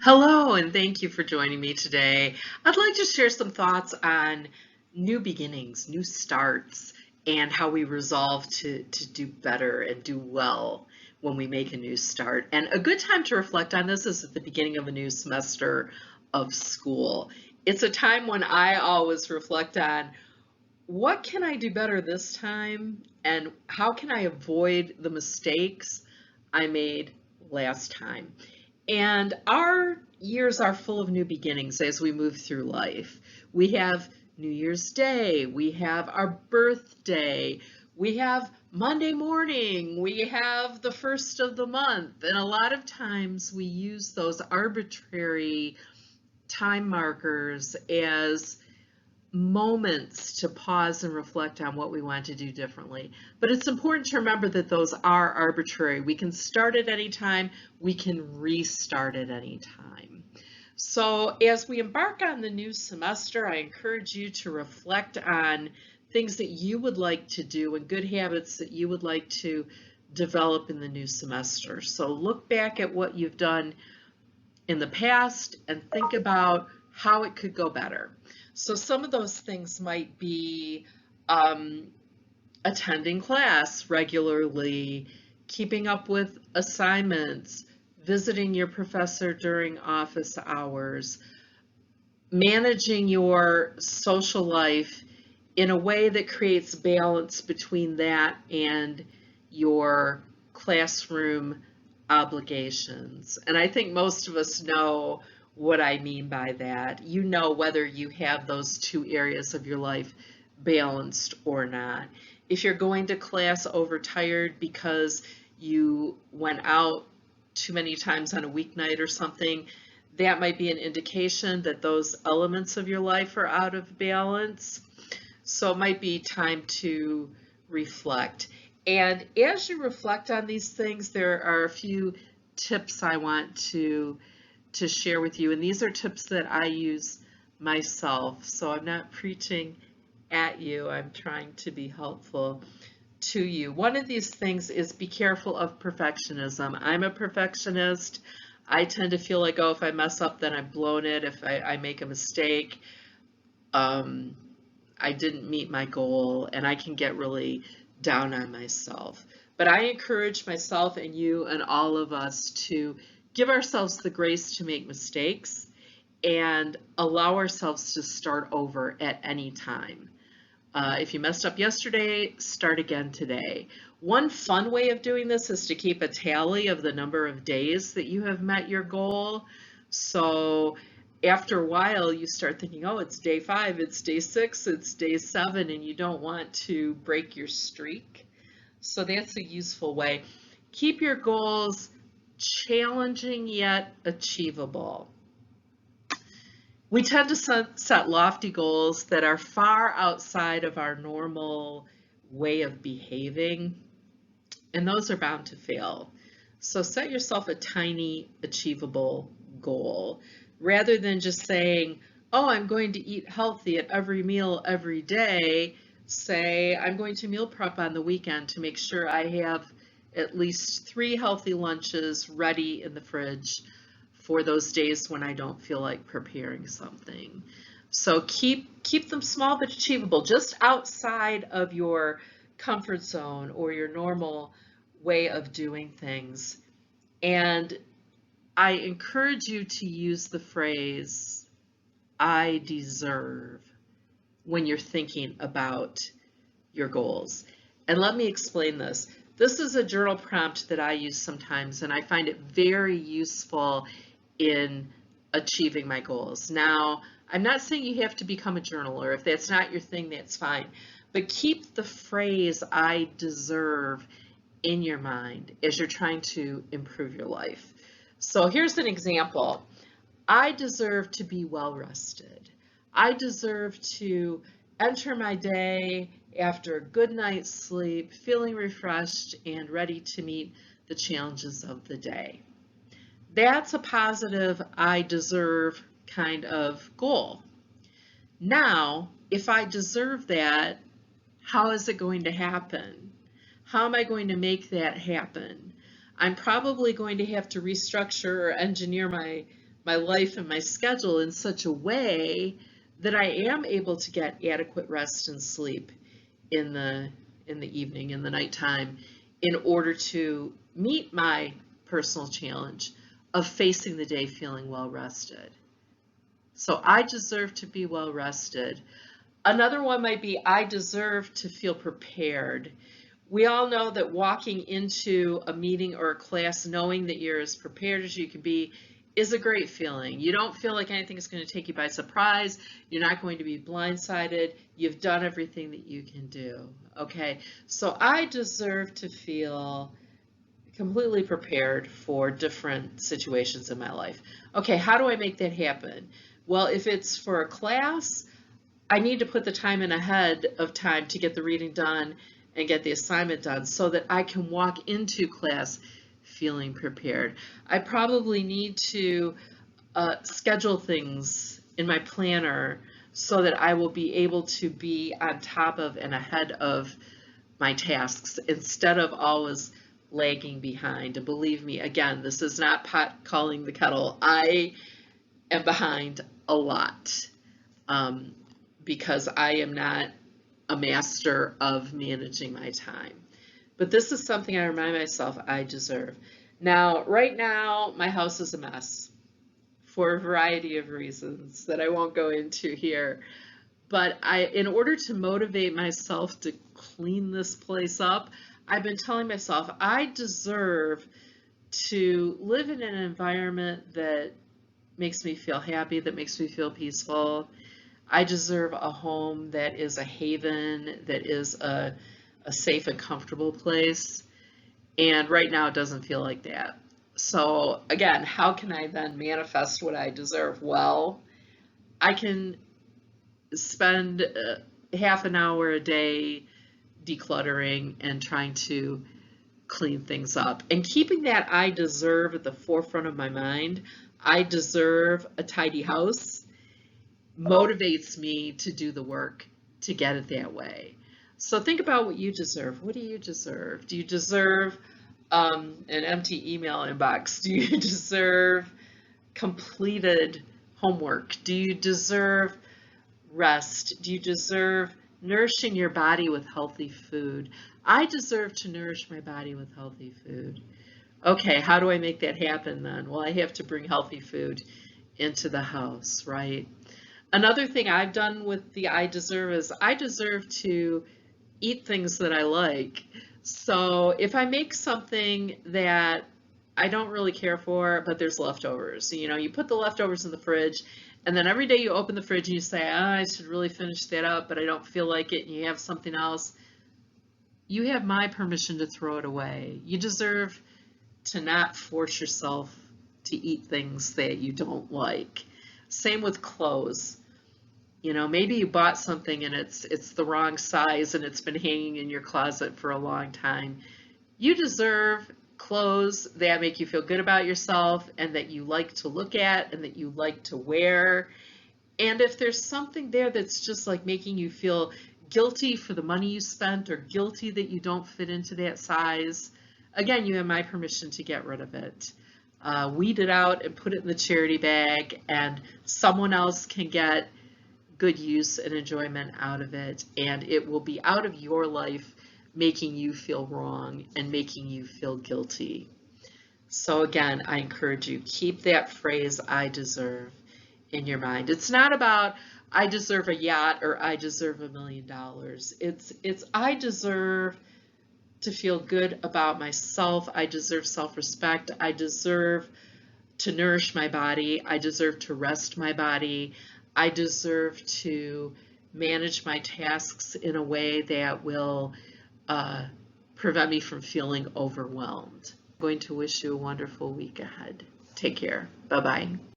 Hello, and thank you for joining me today. I'd like to share some thoughts on new beginnings, new starts, and how we resolve to do better and do well when we make a new start. And a good time to reflect on this is at the beginning of a new semester of school. It's a time when I always reflect on what can I do better this time and how can I avoid the mistakes I made last time. And our years are full of new beginnings as we move through life. We have New Year's Day, we have our birthday, we have Monday morning, we have the first of the month, and a lot of times we use those arbitrary time markers as moments to pause and reflect on what we want to do differently. But it's important to remember that those are arbitrary. We can start at any time, we can restart at any time. So as we embark on the new semester, I encourage you to reflect on things that you would like to do and good habits that you would like to develop in the new semester. So look back at what you've done in the past and think about how it could go better. So some of those things might be attending class regularly, keeping up with assignments, visiting your professor during office hours, managing your social life in a way that creates balance between that and your classroom obligations. And I think most of us know what I mean by that. You know whether you have those two areas of your life balanced or not. If you're going to class overtired because you went out too many times on a weeknight or something, that might be an indication that those elements of your life are out of balance. So it might be time to reflect. And as you reflect on these things, there are a few tips I want to share with you. And these are tips that I use myself. So I'm not preaching at you, I'm trying to be helpful to you. One of these things is be careful of perfectionism. I'm a perfectionist. I tend to feel like, oh, if I mess up, then I've blown it. If I make a mistake, um, I didn't meet my goal, and I can get really down on myself. But I encourage myself and you and all of us to give ourselves the grace to make mistakes and allow ourselves to start over at any time. If you messed up yesterday, start again today. One fun way of doing this is to keep a tally of the number of days that you have met your goal. So after a while, you start thinking, oh, it's day 5, it's day 6, it's day 7, and you don't want to break your streak. So that's a useful way. Keep your goals challenging yet achievable. We tend to set lofty goals that are far outside of our normal way of behaving, and those are bound to fail. So set yourself a tiny, achievable goal rather than just saying, oh, I'm going to eat healthy at every meal every day. Say, I'm going to meal prep on the weekend to make sure I have at least 3 healthy lunches ready in the fridge for those days when I don't feel like preparing something. So keep them small but achievable, just outside of your comfort zone or your normal way of doing things. And I encourage you to use the phrase, I deserve, when you're thinking about your goals. And let me explain this. This is a journal prompt that I use sometimes, and I find it very useful in achieving my goals. Now, I'm not saying you have to become a journaler. If that's not your thing, that's fine. But keep the phrase, I deserve, in your mind as you're trying to improve your life. So here's an example. I deserve to be well rested. I deserve to enter my day after a good night's sleep, feeling refreshed and ready to meet the challenges of the day. That's a positive, I deserve kind of goal. Now, if I deserve that, how is it going to happen? How am I going to make that happen? I'm probably going to have to restructure or engineer my life and my schedule in such a way that I am able to get adequate rest and sleep in the evening, in the nighttime, in order to meet my personal challenge of facing the day feeling well rested. So I deserve to be well rested. Another one might be I deserve to feel prepared. We all know that walking into a meeting or a class knowing that you're as prepared as you can be is a great feeling. You don't feel like anything is going to take you by surprise. You're not going to be blindsided. You've done everything that you can do. Okay, so I deserve to feel completely prepared for different situations in my life. Okay, how do I make that happen? Well, if it's for a class, I need to put the time in ahead of time to get the reading done and get the assignment done so that I can walk into class feeling prepared. I probably need to schedule things in my planner so that I will be able to be on top of and ahead of my tasks instead of always lagging behind. And believe me, again, this is not pot calling the kettle. I am behind a lot because I am not a master of managing my time. But this is something I remind myself I deserve. Now, right now, my house is a mess for a variety of reasons that I won't go into here. But in order to motivate myself to clean this place up, I've been telling myself I deserve to live in an environment that makes me feel happy, that makes me feel peaceful. I deserve a home that is a haven, that is a safe and comfortable place. And right now it doesn't feel like that. So again, how can I then manifest what I deserve? Well, I can spend half an hour a day decluttering and trying to clean things up and keeping that I deserve at the forefront of my mind. I deserve a tidy house motivates me to do the work to get it that way. So think about what you deserve. What do you deserve? Do you deserve an empty email inbox? Do you deserve completed homework? Do you deserve rest? Do you deserve nourishing your body with healthy food? I deserve to nourish my body with healthy food. Okay, how do I make that happen then? Well, I have to bring healthy food into the house, right? Another thing I've done with the I deserve is I deserve to eat things that I like. So if I make something that I don't really care for, but there's leftovers, you know, you put the leftovers in the fridge, and then every day you open the fridge and you say, oh, I should really finish that up, but I don't feel like it, and you have something else, you have my permission to throw it away. You deserve to not force yourself to eat things that you don't like. Same with clothes. You know, maybe you bought something and it's the wrong size and it's been hanging in your closet for a long time. You deserve clothes that make you feel good about yourself and that you like to look at and that you like to wear. And if there's something there that's just like making you feel guilty for the money you spent or guilty that you don't fit into that size, again, you have my permission to get rid of it. Weed it out and put it in the charity bag, and someone else can get good use and enjoyment out of it, and it will be out of your life making you feel wrong and making you feel guilty. So again, I encourage you, keep that phrase, I deserve, in your mind. It's not about I deserve a yacht or I deserve $1 million. It's I deserve to feel good about myself. I deserve self-respect. I deserve to nourish my body. I deserve to rest my body. I deserve to manage my tasks in a way that will prevent me from feeling overwhelmed. I'm going to wish you a wonderful week ahead. Take care. Bye-bye.